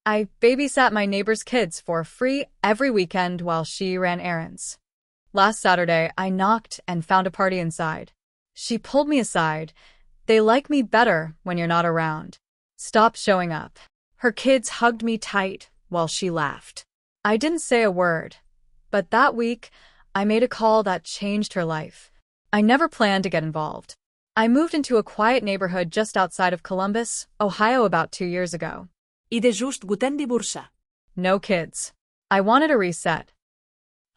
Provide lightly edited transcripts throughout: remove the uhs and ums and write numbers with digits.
I babysat my neighbor's kids for free every weekend while she ran errands. Last Saturday, I knocked and found a party inside. She pulled me aside. They like me better when you're not around. Stop showing up. Her kids hugged me tight while she laughed. I didn't say a word, but that week, I made a call that changed her life. I never planned to get involved. I moved into a quiet neighborhood just outside of Columbus, Ohio about 2 years ago. I de just gutem divorçar. No kids. I wanted a reset.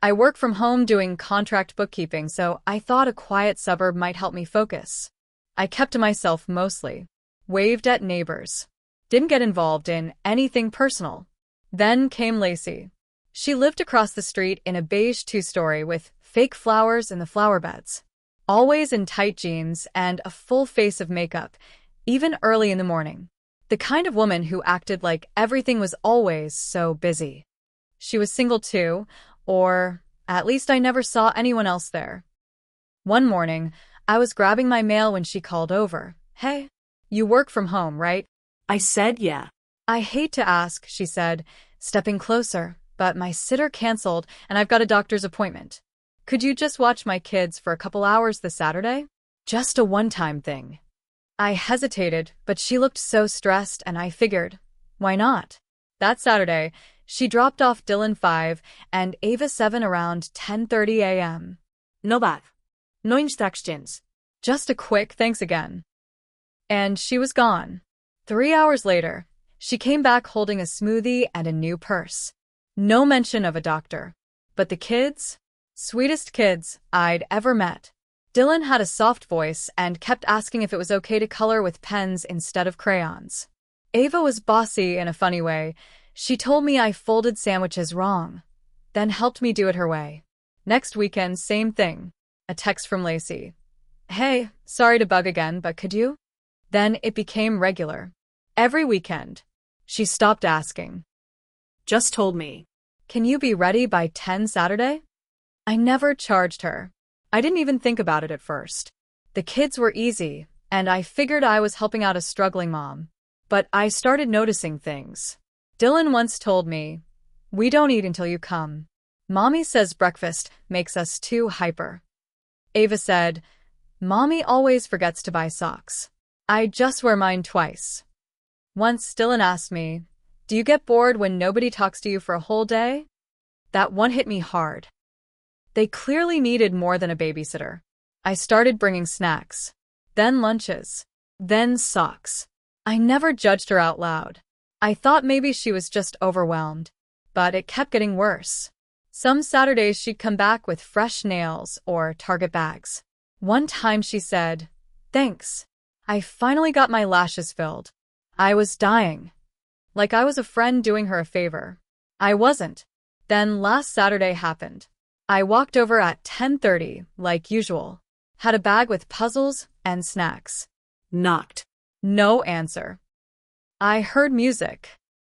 I work from home doing contract bookkeeping, so I thought a quiet suburb might help me focus. I kept to myself mostly. Waved at neighbors. Didn't get involved in anything personal. Then came Lacey. She lived across the street in a beige 2-story with fake flowers in the flower beds. Always in tight jeans and a full face of makeup, even early in the morning. The kind of woman who acted like everything was always so busy. She was single too, or at least I never saw anyone else there. One morning, I was grabbing my mail when she called over. Hey, you work from home, right? I said yeah. I hate to ask, she said, stepping closer, but my sitter canceled and I've got a doctor's appointment. Could you just watch my kids for a couple hours this Saturday? Just a one-time thing. I hesitated, but she looked so stressed and I figured, why not? That Saturday, she dropped off Dylan 5 and Ava 7 around 10:30 a.m. No bad. No instructions. Just a quick thanks again. And she was gone. 3 hours later, she came back holding a smoothie and a new purse. No mention of a doctor. But the kids? Sweetest kids I'd ever met. Dylan had a soft voice and kept asking if it was okay to color with pens instead of crayons. Ava was bossy in a funny way. She told me I folded sandwiches wrong, then helped me do it her way. Next weekend, same thing. A text from Lacey. Hey, sorry to bug again, but could you? Then it became regular. Every weekend. She stopped asking. Just told me. Can you be ready by 10 Saturday? I never charged her. I didn't even think about it at first. The kids were easy, and I figured I was helping out a struggling mom. But I started noticing things. Dylan once told me, we don't eat until you come. Mommy says breakfast makes us too hyper. Ava said, Mommy always forgets to buy socks. I just wear mine twice. Once Dylan asked me, do you get bored when nobody talks to you for a whole day? That one hit me hard. They clearly needed more than a babysitter. I started bringing snacks, then lunches, then socks. I never judged her out loud. I thought maybe she was just overwhelmed, but it kept getting worse. Some Saturdays she'd come back with fresh nails or Target bags. One time she said, thanks. I finally got my lashes filled. I was dying. Like I was a friend doing her a favor. I wasn't. Then last Saturday happened. I walked over at 10:30, like usual. Had a bag with puzzles and snacks. Knocked. No answer. I heard music.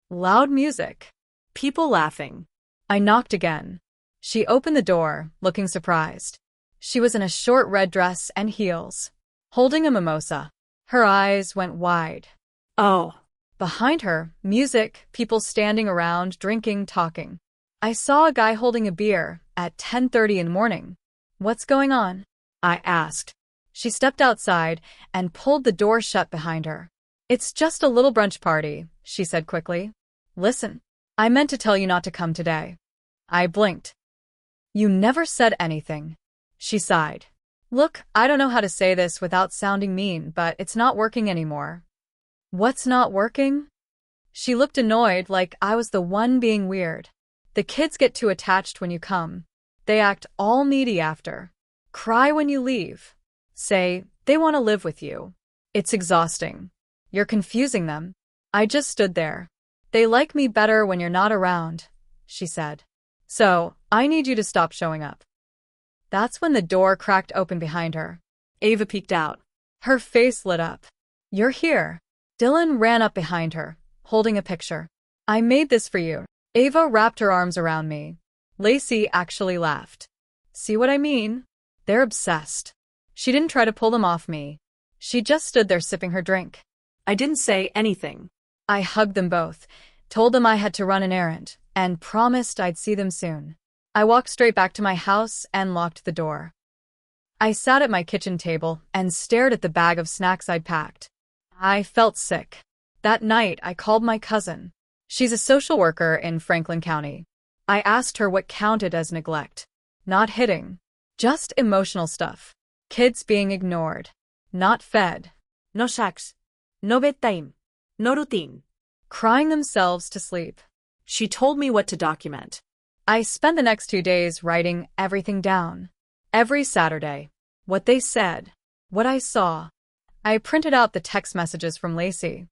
Loud music. People laughing. I knocked again. She opened the door, looking surprised. She was in a short red dress and heels, holding a mimosa. Her eyes went wide. Oh. Behind her, music, people standing around, drinking, talking. I saw a guy holding a beer at 10:30 in the morning. What's going on? I asked. She stepped outside and pulled the door shut behind her. It's just a little brunch party, she said quickly. Listen, I meant to tell you not to come today. I blinked. You never said anything. She sighed. Look, I don't know how to say this without sounding mean, but it's not working anymore. What's not working? She looked annoyed, like I was the one being weird. The kids get too attached when you come. They act all needy after. Cry when you leave. Say they want to live with you. It's exhausting. You're confusing them. I just stood there. They like me better when you're not around, she said. So, I need you to stop showing up. That's when the door cracked open behind her. Ava peeked out. Her face lit up. You're here. Dylan ran up behind her, holding a picture. I made this for you. Ava wrapped her arms around me. Lacey actually laughed. See what I mean? They're obsessed. She didn't try to pull them off me. She just stood there sipping her drink. I didn't say anything. I hugged them both. told them I had to run an errand, and promised I'd see them soon. I walked straight back to my house and locked the door. I sat at my kitchen table and stared at the bag of snacks I'd packed. I felt sick. That night, I called my cousin. She's a social worker in Franklin County. I asked her what counted as neglect. Not hitting. Just emotional stuff. Kids being ignored. Not fed. No snacks. No bedtime. No routine. Crying themselves to sleep. She told me what to document. I spent the next 2 days writing everything down. Every Saturday. What they said. What I saw. I printed out the text messages from Lacey.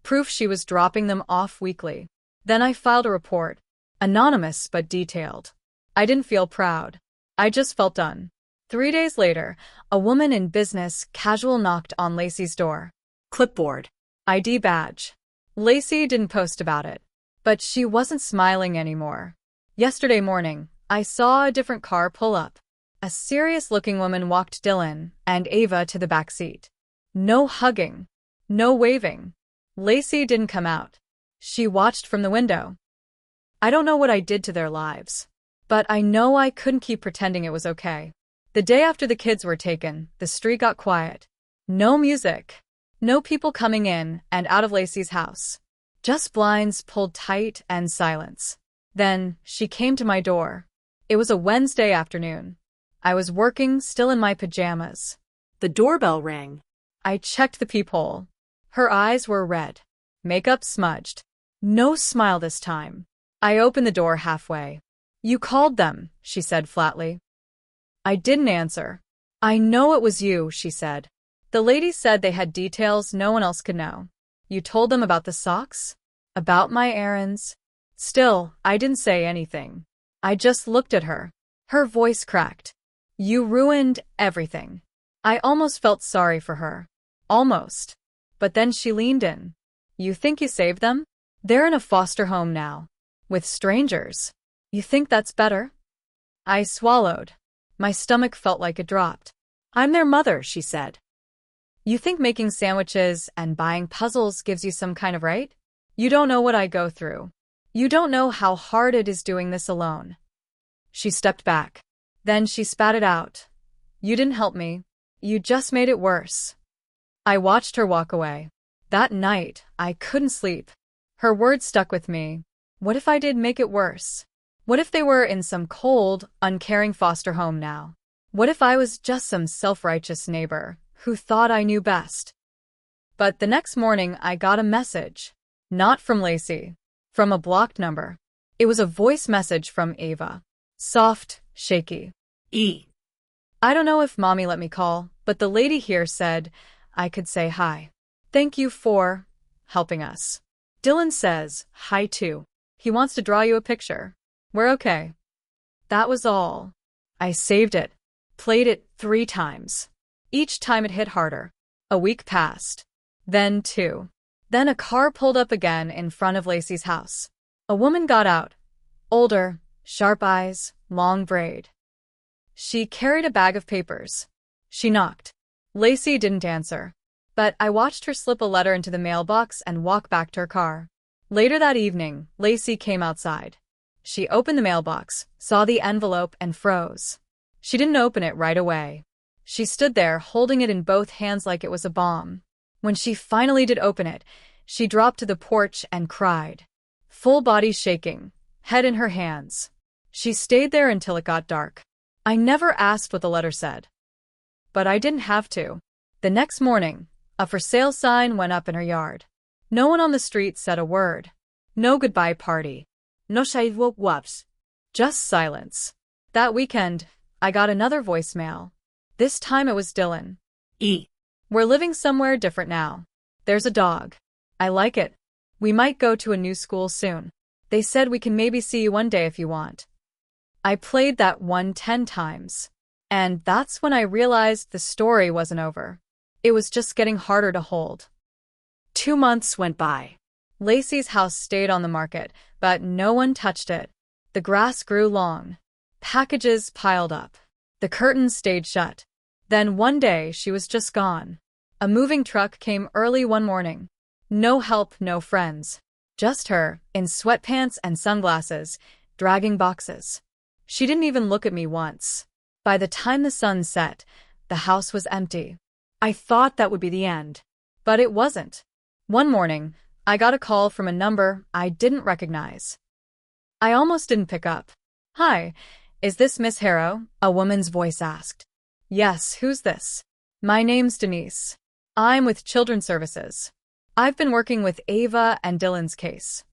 Proof she was dropping them off weekly. Then I filed a report. Anonymous but detailed. I didn't feel proud. I just felt done. 3 days later, a woman in business casual knocked on Lacey's door. Clipboard. ID badge. Lacey didn't post about it. But she wasn't smiling anymore. Yesterday morning, I saw a different car pull up. A serious-looking woman walked Dylan and Ava to the back seat. No hugging. No waving. Lacey didn't come out. She watched from the window. I don't know what I did to their lives. But I know I couldn't keep pretending it was okay. The day after the kids were taken, the street got quiet. No music. No people coming in and out of Lacey's house. Just blinds pulled tight and silence. Then, she came to my door. It was a Wednesday afternoon. I was working, still in my pajamas. The doorbell rang. I checked the peephole. Her eyes were red. Makeup smudged. No smile this time. I opened the door halfway. You called them, she said flatly. I didn't answer. I know it was you, she said. The lady said they had details no one else could know. You told them about the socks? About my errands? Still, I didn't say anything. I just looked at her. Her voice cracked. You ruined everything. I almost felt sorry for her. Almost. But then she leaned in. You think you saved them? They're in a foster home now. With strangers. You think that's better? I swallowed. My stomach felt like it dropped. I'm their mother, she said. You think making sandwiches and buying puzzles gives you some kind of right? You don't know what I go through. You don't know how hard it is doing this alone. She stepped back. Then she spat it out. You didn't help me. You just made it worse. I watched her walk away. That night, I couldn't sleep. Her words stuck with me. What if I did make it worse? What if they were in some cold, uncaring foster home now? What if I was just some self-righteous neighbor who thought I knew best? But the next morning, I got a message. Not from Lacey. From a blocked number. It was a voice message from Ava. Soft, shaky. I don't know if Mommy let me call, but the lady here said I could say hi. Thank you for helping us. Dylan says hi too. He wants to draw you a picture. We're okay. That was all. I saved it. Played it 3 times. Each time it hit harder. A week passed. Then 2. Then a car pulled up again in front of Lacey's house. A woman got out. Older, sharp eyes, long braid. She carried a bag of papers. She knocked. Lacey didn't answer. But I watched her slip a letter into the mailbox and walk back to her car. Later that evening, Lacey came outside. She opened the mailbox, saw the envelope, and froze. She didn't open it right away. She stood there holding it in both hands like it was a bomb. When she finally did open it, she dropped to the porch and cried. Full body shaking, head in her hands. She stayed there until it got dark. I never asked what the letter said. But I didn't have to. The next morning, a for sale sign went up in her yard. No one on the street said a word. No goodbye party. No sidewalk waps. Just silence. That weekend, I got another voicemail. This time it was Dylan. We're living somewhere different now. There's a dog. I like it. We might go to a new school soon. They said we can maybe see you one day if you want. I played that one 10 times. And that's when I realized the story wasn't over. It was just getting harder to hold. 2 months went by. Lacey's house stayed on the market, but no one touched it. The grass grew long. Packages piled up. The curtains stayed shut. Then one day she was just gone. A moving truck came early one morning. No help, no friends. Just her, in sweatpants and sunglasses, dragging boxes. She didn't even look at me once. By the time the sun set, the house was empty. I thought that would be the end. But it wasn't. One morning, I got a call from a number I didn't recognize. I almost didn't pick up. "Hi, is this Miss Harrow?" a woman's voice asked. "Yes, who's this?" "My name's Denise. I'm with Children's Services. I've been working with Ava and Dylan's case."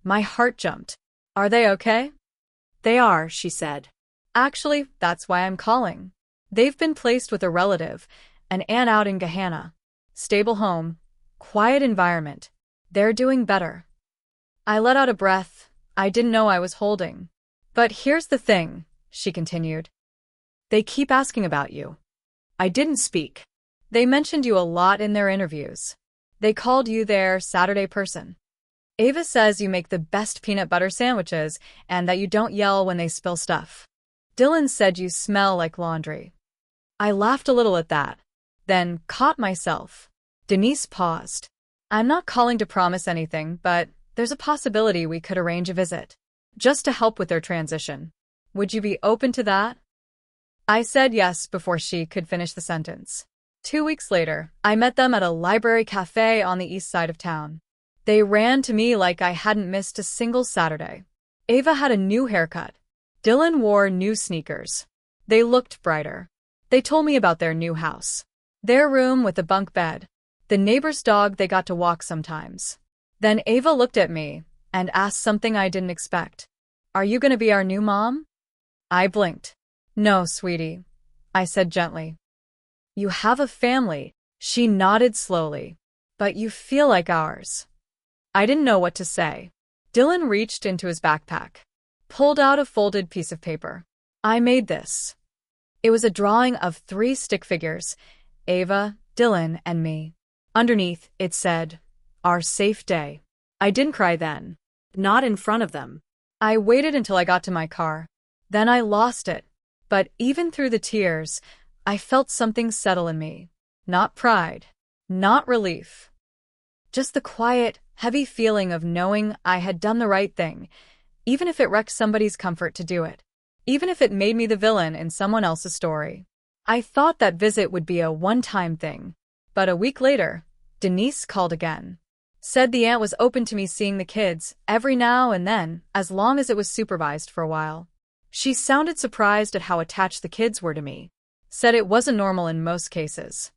My heart jumped. "Are they okay?" They are, she said. "Actually, that's why I'm calling. They've been placed with a relative, an aunt out in Gahanna. Stable home, quiet environment. They're doing better." I let out a breath I didn't know I was holding. "But here's the thing," she continued. "They keep asking about you." I didn't speak. "They mentioned you a lot in their interviews. They called you their Saturday person. Ava says you make the best peanut butter sandwiches and that you don't yell when they spill stuff. Dylan said you smell like laundry." I laughed a little at that, then caught myself. Denise paused. "I'm not calling to promise anything, but there's a possibility we could arrange a visit, just to help with their transition. Would you be open to that?" I said yes before she could finish the sentence. 2 weeks later, I met them at a library cafe on the east side of town. They ran to me like I hadn't missed a single Saturday. Ava had a new haircut. Dylan wore new sneakers. They looked brighter. They told me about their new house, their room with a bunk bed, the neighbor's dog they got to walk sometimes. Then Ava looked at me and asked something I didn't expect. "Are you going to be our new mom?" I blinked. "No, sweetie," I said gently. "You have a family," she nodded slowly. "But you feel like ours." I didn't know what to say. Dylan reached into his backpack, pulled out a folded piece of paper. "I made this." It was a drawing of 3 stick figures, Ava, Dylan, and me. Underneath, it said, "Our safe day." I didn't cry then. Not in front of them. I waited until I got to my car. Then I lost it. But even through the tears, I felt something settle in me. Not pride. Not relief. Just the quiet, heavy feeling of knowing I had done the right thing, even if it wrecked somebody's comfort to do it. Even if it made me the villain in someone else's story. I thought that visit would be a one-time thing. But a week later, Denise called again. Said the aunt was open to me seeing the kids every now and then, as long as it was supervised for a while. She sounded surprised at how attached the kids were to me. Said it wasn't normal in most cases.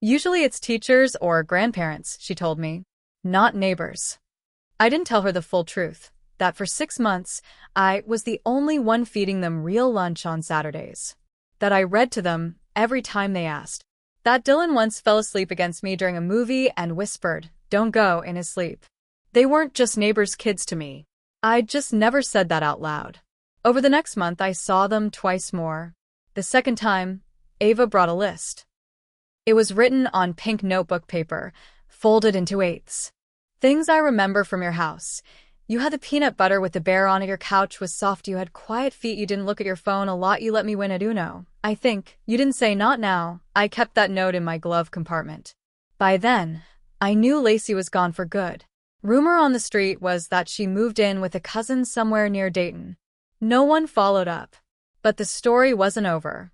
Usually it's teachers or grandparents, she told me, not neighbors. I didn't tell her the full truth, that for 6 months, I was the only one feeding them real lunch on Saturdays. That I read to them every time they asked. That Dylan once fell asleep against me during a movie and whispered, "Don't go," in his sleep. They weren't just neighbors' kids to me. I'd just never said that out loud. Over the next month, I saw them twice more. The second time, Ava brought a list. It was written on pink notebook paper, folded into 8ths. "Things I remember from your house. You had the peanut butter with the bear on it, your couch was soft, you had quiet feet, you didn't look at your phone a lot, you let me win at Uno. I think, you didn't say not now." I kept that note in my glove compartment. By then, I knew Lacey was gone for good. Rumor on the street was that she moved in with a cousin somewhere near Dayton. No one followed up. But the story wasn't over.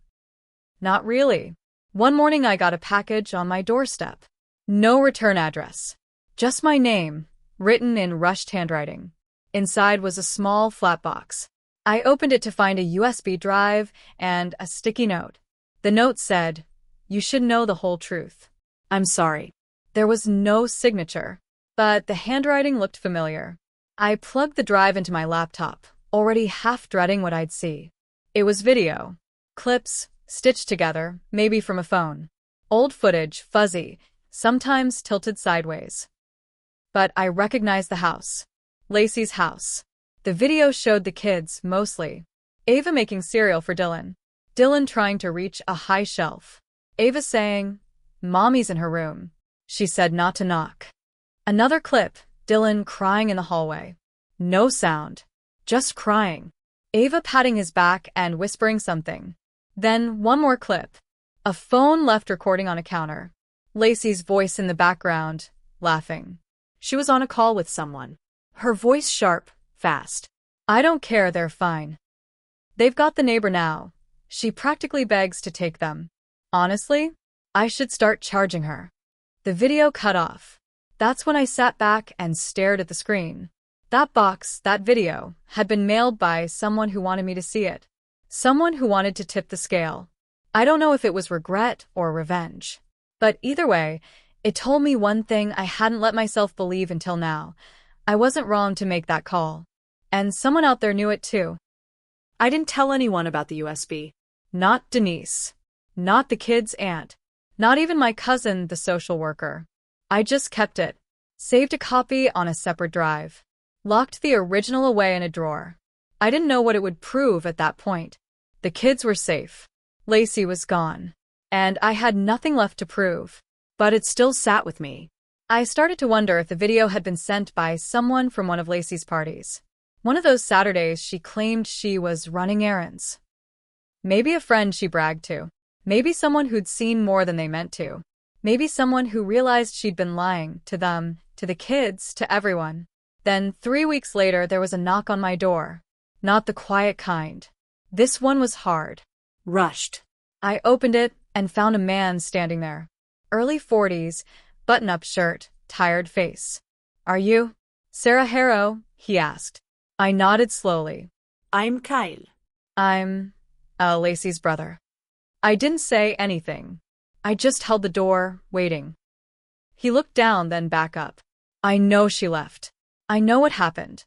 Not really. One morning I got a package on my doorstep. No return address. Just my name, written in rushed handwriting. Inside was a small flat box. I opened it to find a USB drive and a sticky note. The note said, "You should know the whole truth. I'm sorry." There was no signature, but the handwriting looked familiar. I plugged the drive into my laptop, already half dreading what I'd see. It was video. Clips, stitched together, maybe from a phone. Old footage, fuzzy, sometimes tilted sideways. But I recognized the house. Lacey's house. The video showed the kids, mostly. Ava making cereal for Dylan. Dylan trying to reach a high shelf. Ava saying, "Mommy's in her room. She said not to knock." Another clip, Dylan crying in the hallway. No sound. Just crying. Ava patting his back and whispering something. Then one more clip. A phone left recording on a counter. Lacey's voice in the background, laughing. She was on a call with someone. Her voice sharp, fast. I don't care, they're fine. They've got the neighbor now. She practically begs to take them. Honestly, I should start charging her. The video cut off. That's when I sat back and stared at the screen. That box, that video, had been mailed by someone who wanted me to see it. Someone who wanted to tip the scale. I don't know if it was regret or revenge. But either way, it told me one thing I hadn't let myself believe until now. I wasn't wrong to make that call. And someone out there knew it too. I didn't tell anyone about the USB. Not Denise. Not the kid's aunt. Not even my cousin, the social worker. I just kept it. Saved a copy on a separate drive. Locked the original away in a drawer. I didn't know what it would prove at that point. The kids were safe. Lacey was gone. And I had nothing left to prove. But it still sat with me. I started to wonder if the video had been sent by someone from one of Lacey's parties. One of those Saturdays she claimed she was running errands. Maybe a friend she bragged to. Maybe someone who'd seen more than they meant to. Maybe someone who realized she'd been lying to them, to the kids, to everyone. Then 3 weeks later there was a knock on my door. Not the quiet kind. This one was hard. Rushed. I opened it and found a man standing there. Early 40s, button-up shirt, tired face. "Are you Sarah Harrow?" he asked. I nodded slowly. I'm Kyle. I'm Lacey's brother. I didn't say anything. I just held the door, waiting. He looked down, then back up. I know she left. I know what happened.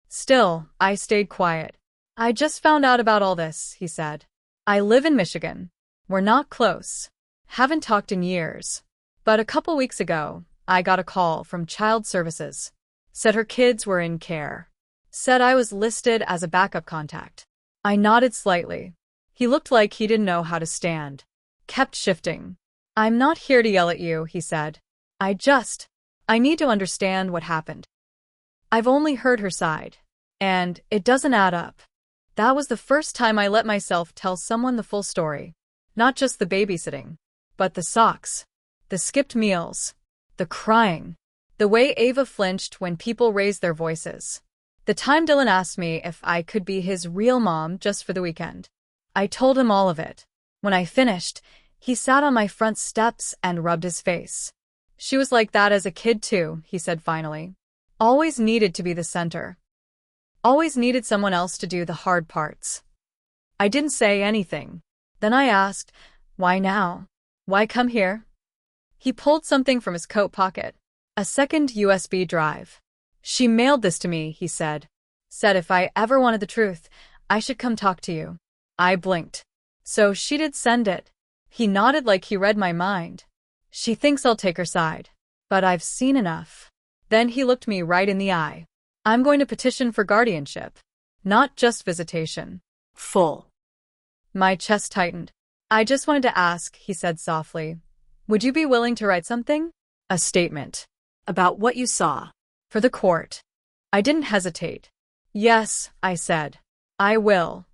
Still, I stayed quiet. I just found out about all this, he said. I live in Michigan. We're not close. Haven't talked in years. But a couple weeks ago, I got a call from Child Services. Said her kids were in care. Said I was listed as a backup contact. I nodded slightly. He looked like he didn't know how to stand. Kept shifting. I'm not here to yell at you, he said. I need to understand what happened. I've only heard her side. And it doesn't add up. That was the first time I let myself tell someone the full story. Not just the babysitting, but the socks, the skipped meals, the crying, the way Ava flinched when people raised their voices. The time Dylan asked me if I could be his real mom just for the weekend. I told him all of it. When I finished, he sat on my front steps and rubbed his face. She was like that as a kid too, he said finally. Always needed to be the center. Always needed someone else to do the hard parts. I didn't say anything. Then I asked, why now? Why come here? He pulled something from his coat pocket. A second USB drive. She mailed this to me, he said. Said if I ever wanted the truth, I should come talk to you. I blinked. So she did send it. He nodded like he read my mind. She thinks I'll take her side. But I've seen enough. Then he looked me right in the eye. I'm going to petition for guardianship. Not just visitation. Full. My chest tightened. I just wanted to ask, he said softly. Would you be willing to write something? A statement. About what you saw. For the court. I didn't hesitate. Yes, I said. I will.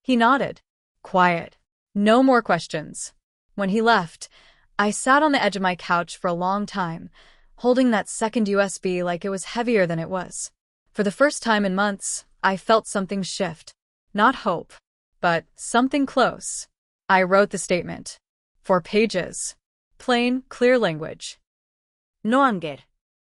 He nodded. Quiet. No more questions. When he left, I sat on the edge of my couch for a long time, holding that second USB like it was heavier than it was. For the first time in months, I felt something shift. Not hope, but something close. I wrote the statement. 4 pages. Plain, clear language. No anger.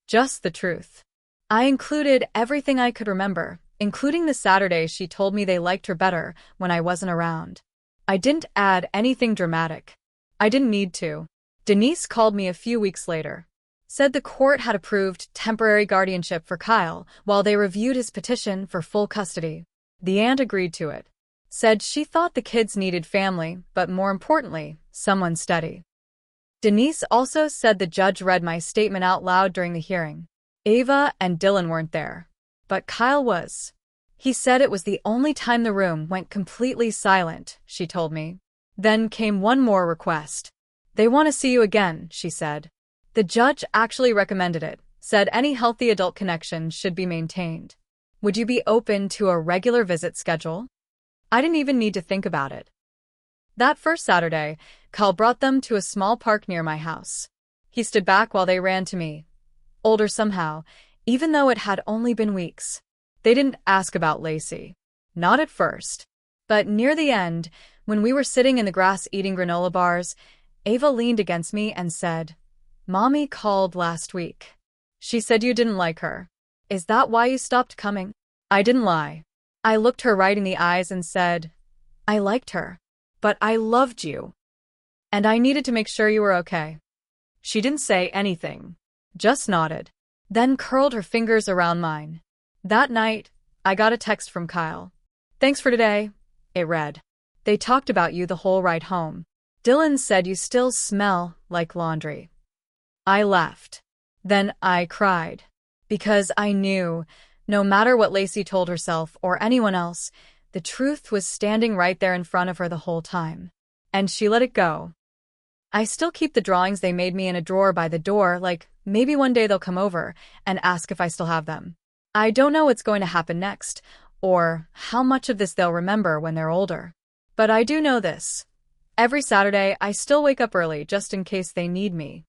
Just the truth. I included everything I could remember, including the Saturday she told me they liked her better when I wasn't around. I didn't add anything dramatic. I didn't need to. Denise called me a few weeks later. Said the court had approved temporary guardianship for Kyle while they reviewed his petition for full custody. The aunt agreed to it. Said she thought the kids needed family, but more importantly, someone steady. Denise also said the judge read my statement out loud during the hearing. Ava and Dylan weren't there, but Kyle was. He said it was the only time the room went completely silent, she told me. Then came one more request. They want to see you again, she said. The judge actually recommended it, said any healthy adult connection should be maintained. Would you be open to a regular visit schedule? I didn't even need to think about it. That first Saturday, Kyle brought them to a small park near my house. He stood back while they ran to me. older somehow, even though it had only been weeks. They didn't ask about Lacey. Not at first. But near the end, when we were sitting in the grass eating granola bars, Ava leaned against me and said, "Mommy called last week. She said you didn't like her. Is that why you stopped coming?" I didn't lie. I looked her right in the eyes and said, "I liked her. But I loved you. And I needed to make sure you were okay." She didn't say anything, just nodded, then curled her fingers around mine. That night, I got a text from Kyle. "Thanks for today," it read. "They talked about you the whole ride home. Dylan said you still smell like laundry." I laughed. Then I cried. Because I knew, no matter what Lacey told herself or anyone else, the truth was standing right there in front of her the whole time. And she let it go. I still keep the drawings they made me in a drawer by the door, like maybe one day they'll come over and ask if I still have them. I don't know what's going to happen next, or how much of this they'll remember when they're older. But I do know this. Every Saturday, I still wake up early just in case they need me.